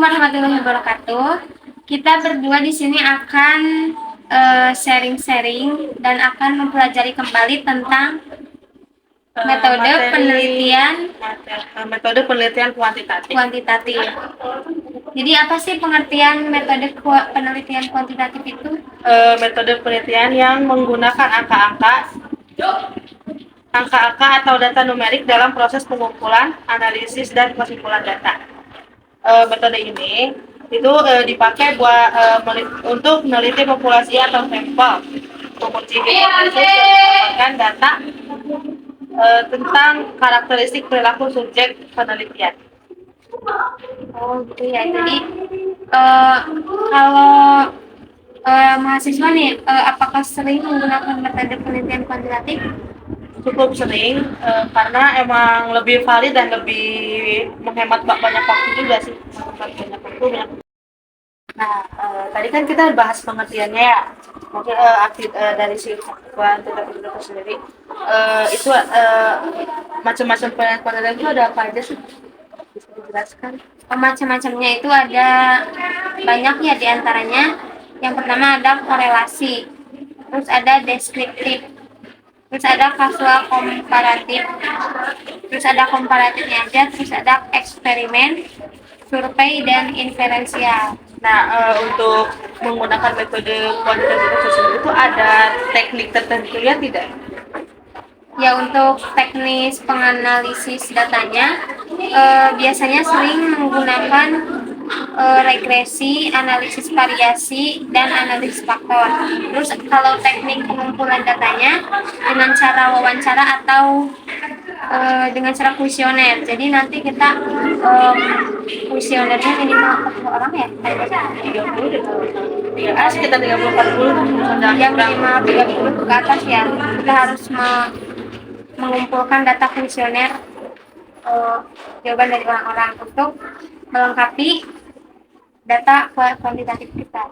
warahmatullahi wabarakatuh. Kita berdua di sini akan sharing-sharing dan akan mempelajari kembali tentang metode penelitian kuantitatif. Jadi apa sih pengertian metode penelitian kuantitatif itu? Metode penelitian yang menggunakan angka-angka atau data numerik dalam proses pengumpulan, analisis, dan kesimpulan data. Metode ini itu dipakai untuk meneliti populasi atau sampel, menguji hipotesis dan mendapatkan data tentang karakteristik perilaku subjek penelitian. Oh gitu ya. Jadi kalau mahasiswa nih, apakah sering menggunakan metode penelitian kuantitatif? Cukup sering karena emang lebih valid dan lebih menghemat banyak waktu juga sih. Nah, tadi kan kita bahas pengertiannya ya. Mungkin dari si kuantitatif itu sendiri itu macam-macam penelitian itu ada apa aja sih? Bisa dijelaskan? Macam-macamnya itu ada banyak ya, diantaranya yang pertama ada korelasi, terus ada deskriptif, terus ada kasual komparatif, terus ada komparatifnya aja, terus ada eksperimen, survei, dan inferensial. Nah, untuk menggunakan metode kuantitatif tersebut itu ada teknik tertentunya tidak? Ya, untuk teknis penganalisis datanya biasanya sering menggunakan regresi, analisis variasi, dan analisis faktor. Terus kalau teknik pengumpulan datanya dengan cara wawancara atau dengan cara kuesioner. Jadi nanti kita kuesionernya minimal 40 orang ya? 30 ya, sekitar 30-40 ya, minimal 30 ke atas ya. Kita harus mengumpulkan data kuesioner jawaban dari orang-orang untuk melengkapi data kuantitatif kita.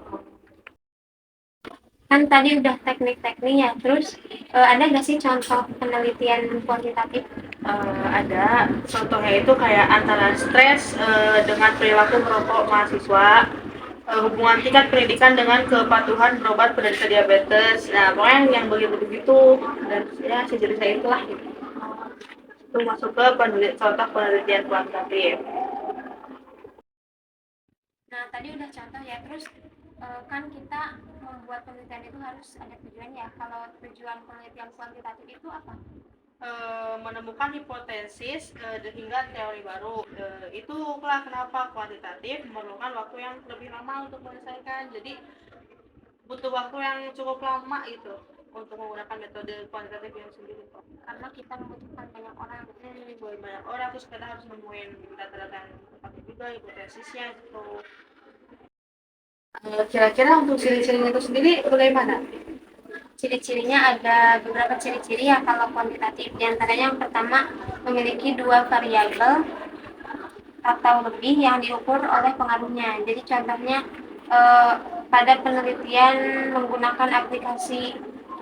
Kan tadi udah teknik-tekniknya, terus ada nggak sih contoh penelitian kuantitatif? Ada, contohnya itu kayak antara stres dengan perilaku merokok mahasiswa, hubungan tingkat pendidikan dengan kepatuhan berobat penderita diabetes. Nah, pokoknya yang begitu-begitu dan ya sejenisnya itulah gitu. Itu masuk ke contoh penelitian kuantitatif. Nah, tadi udah contoh ya, terus kan kita membuat penelitian itu harus ada tujuan ya. Kalau tujuan penelitian kuantitatif itu apa? Menemukan hipotesis hingga teori baru. Itulah kenapa kuantitatif memerlukan waktu yang lebih lama untuk menyelesaikan. Jadi butuh waktu yang cukup lama itu untuk menggunakan metode kuantitatif yang sendiri. Karena kita membutuhkan banyak orang. Banyak orang, terus kita harus nemuin data-data yang tepat juga, hipotesisnya gitu. Kira-kira untuk ciri-cirinya itu sendiri bagaimana? Ciri-cirinya ada beberapa ciri-ciri ya kalau kuantitatif. Di antaranya yang pertama, memiliki dua variabel atau lebih yang diukur oleh pengaruhnya. Jadi contohnya pada penelitian menggunakan aplikasi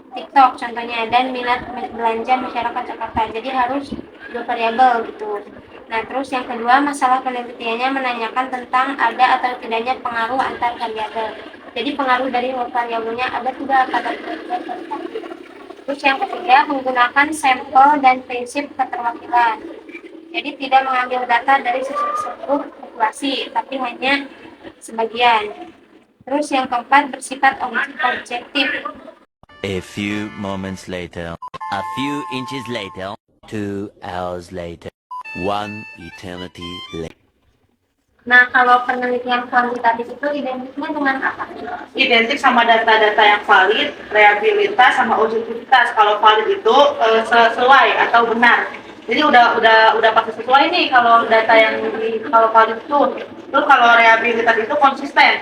TikTok contohnya, dan minat belanja masyarakat Jakarta. Jadi harus dua variabel gitu. Nah, terus yang kedua, masalah penelitiannya menanyakan tentang ada atau tidaknya pengaruh antar variabel. Jadi pengaruh dari variabelnya ada tidak pada variabel. Terus yang ketiga, menggunakan sampel dan prinsip keterwakilan. Jadi tidak mengambil data dari seluruh populasi, tapi hanya sebagian. Terus yang keempat, bersifat objektif. A few moments later, a few inches later, 2 hours later, 1 eternity later. Nah, kalau penelitian kuantitatif itu identiknya dengan apa? Identik sama data-data yang valid, reliabilitas, sama objektivitas. Kalau valid itu sesuai atau benar. Jadi udah pasti sesuai nih kalau data yang kalau valid itu. Terus kalau reliabilitas itu konsisten.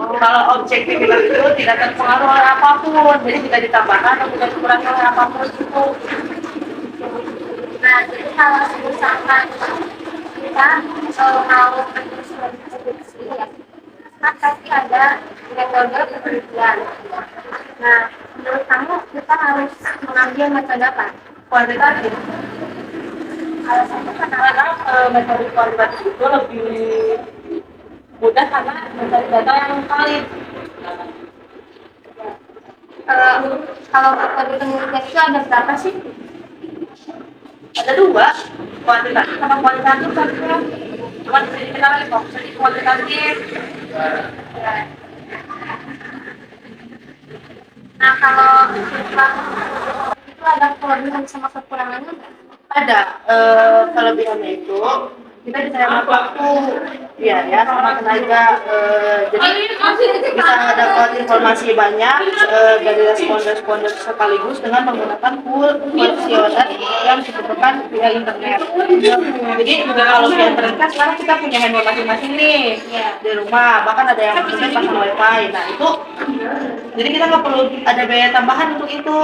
Kalau objektivitas itu tidak terpengaruh oleh apapun, jadi tidak ditambahkan atau tidak dikurangi oleh apapun itu. Nah, jadi kalau misalkan kita mau prediksi ya, kan pasti ada metode penelitian. Nah, menurut kamu kita harus mengambil metode apa? Kuantitatif. Alasannya Karena metode kuantitatif itu lebih mudah karena mencari data yang valid. Kalau metode penelitian itu ada berapa sih? Ada dua, kuantitatif sama kualitatif kan. Cuma di sini kita lagi fokus di kuantitatif. Nah, kalau itu ada kelebihan sama kekurangannya nggak? Ada kelebihannya itu kita bisa hemat waktu, ya sama tenaga. Jadi bisa dapat informasi banyak dari responden sekaligus dengan menggunakan kuesioner yang dibutuhkan via internet. Jadi juga kalau via internet kan sekarang kita punya handphone masing-masing nih di rumah, bahkan ada yang punya pasang wifi. Nah itu jadi kita nggak perlu ada biaya tambahan untuk itu,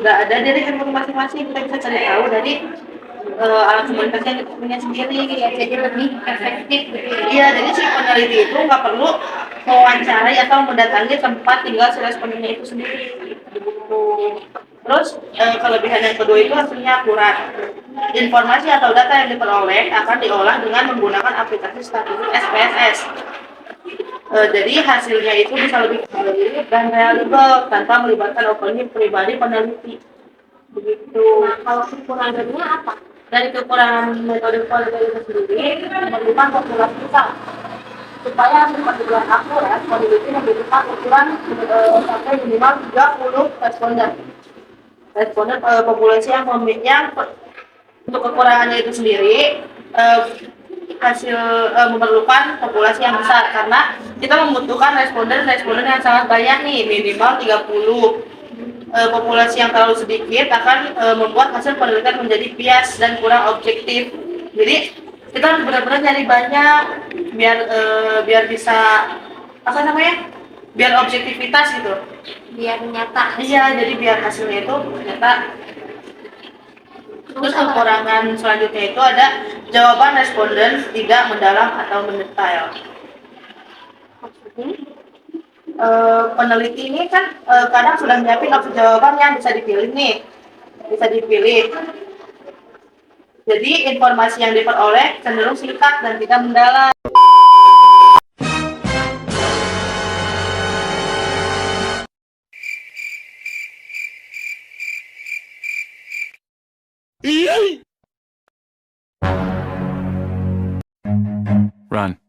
udah ada dari handphone masing-masing, kita bisa cari tahu dari alat komunikasi yang kita punya sendiri. Ya, jadi lebih efektif gitu ya. Iya, jadi si peneliti itu nggak perlu mewawancarai atau mendatangi tempat tinggal si respondennya itu sendiri. Begitu. Terus kelebihan yang kedua itu hasilnya akurat. Informasi atau data yang diperoleh akan diolah dengan menggunakan aplikasi statistik SPSS. Jadi hasilnya itu bisa lebih valid dan reliable tanpa melibatkan opini pribadi peneliti. Begitu. Nah, kalau kekurangannya apa? Dari kekurangan metode kualitatif itu sendiri memerlukan populasi besar. Supaya hasil penelitian akurat, peneliti membutuhkan ukuran sampai minimal 30 responden. Responden populasi yang untuk kekurangannya itu sendiri hasil memerlukan populasi yang besar karena kita membutuhkan responden yang sangat banyak nih, minimal 30. Populasi yang terlalu sedikit akan membuat hasil penelitian menjadi bias dan kurang objektif. Jadi kita harus benar-benar nyari banyak biar bisa apa namanya? Biar objektivitas gitu. Biar nyata. Iya, jadi biar hasilnya itu nyata. Terus kekurangan selanjutnya itu ada jawaban responden tidak mendalam atau mendetail. Peneliti ini kan kadang sudah menyiapin opsi jawaban yang bisa dipilih nih, jadi informasi yang diperoleh cenderung singkat dan tidak mendalam. Run.